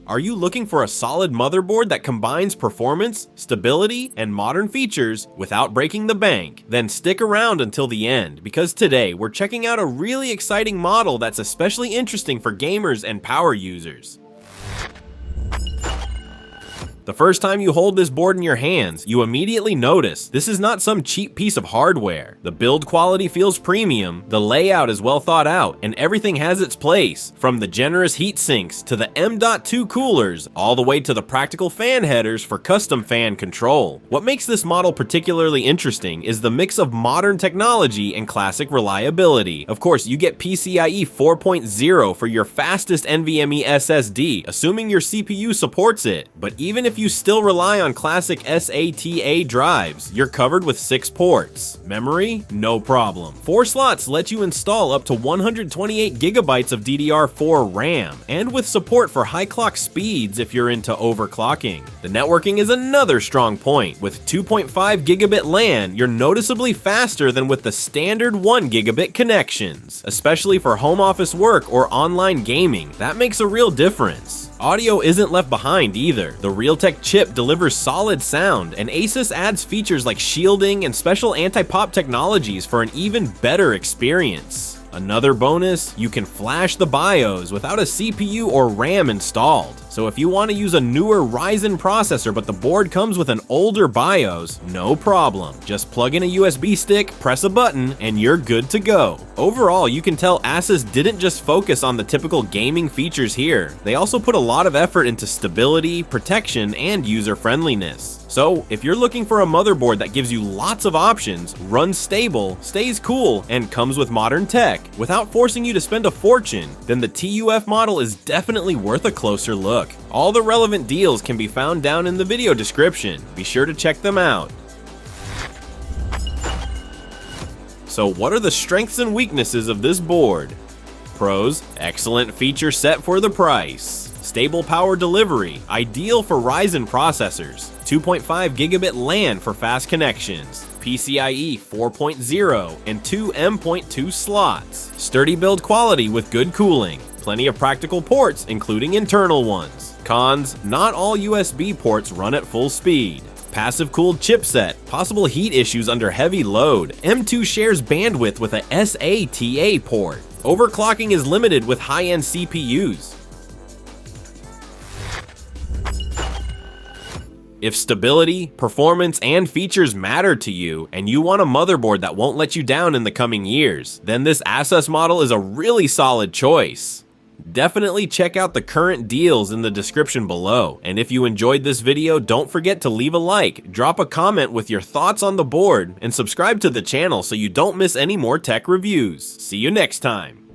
Are you looking for a solid motherboard that combines performance, stability, and modern features without breaking the bank? Then stick around until the end, because today we're checking out a really exciting model that's especially interesting for gamers and power users. The first time you hold this board in your hands, you immediately notice this is not some cheap piece of hardware. The build quality feels premium, the layout is well thought out, and everything has its place. From the generous heat sinks to the M.2 coolers, all the way to the practical fan headers for custom fan control. What makes this model particularly interesting is the mix of modern technology and classic reliability. Of course, you get PCIe 4.0 for your fastest NVMe SSD, assuming your CPU supports it. But even if you still rely on classic SATA drives, you're covered with 6 ports. Memory? No problem. 4 slots let you install up to 128 gigabytes of DDR4 RAM, and with support for high clock speeds if you're into overclocking. The networking is another strong point. With 2.5 gigabit LAN, you're noticeably faster than with the standard 1 gigabit connections. Especially for home office work or online gaming, that makes a real difference. Audio isn't left behind either. The Realtek chip delivers solid sound, and ASUS adds features like shielding and special anti-pop technologies for an even better experience. Another bonus, you can flash the BIOS without a CPU or RAM installed. So if you want to use a newer Ryzen processor but the board comes with an older BIOS, no problem. Just plug in a USB stick, press a button, and you're good to go. Overall, you can tell ASUS didn't just focus on the typical gaming features here. They also put a lot of effort into stability, protection, and user-friendliness. So, if you're looking for a motherboard that gives you lots of options, runs stable, stays cool, and comes with modern tech, without forcing you to spend a fortune, then the TUF model is definitely worth a closer look. All the relevant deals can be found down in the video description. Be sure to check them out. So what are the strengths and weaknesses of this board? Pros: excellent feature set for the price. Stable power delivery, ideal for Ryzen processors. 2.5 gigabit LAN for fast connections. PCIe 4.0 and 2 M.2 slots. Sturdy build quality with good cooling. Plenty of practical ports, including internal ones. Cons: not all USB ports run at full speed. Passive cooled chipset, possible heat issues under heavy load. M.2 shares bandwidth with a SATA port. Overclocking is limited with high-end CPUs. If stability, performance, and features matter to you, and you want a motherboard that won't let you down in the coming years, then this ASUS model is a really solid choice. Definitely check out the current deals in the description below, and if you enjoyed this video, don't forget to leave a like, drop a comment with your thoughts on the board, and subscribe to the channel so you don't miss any more tech reviews. See you next time!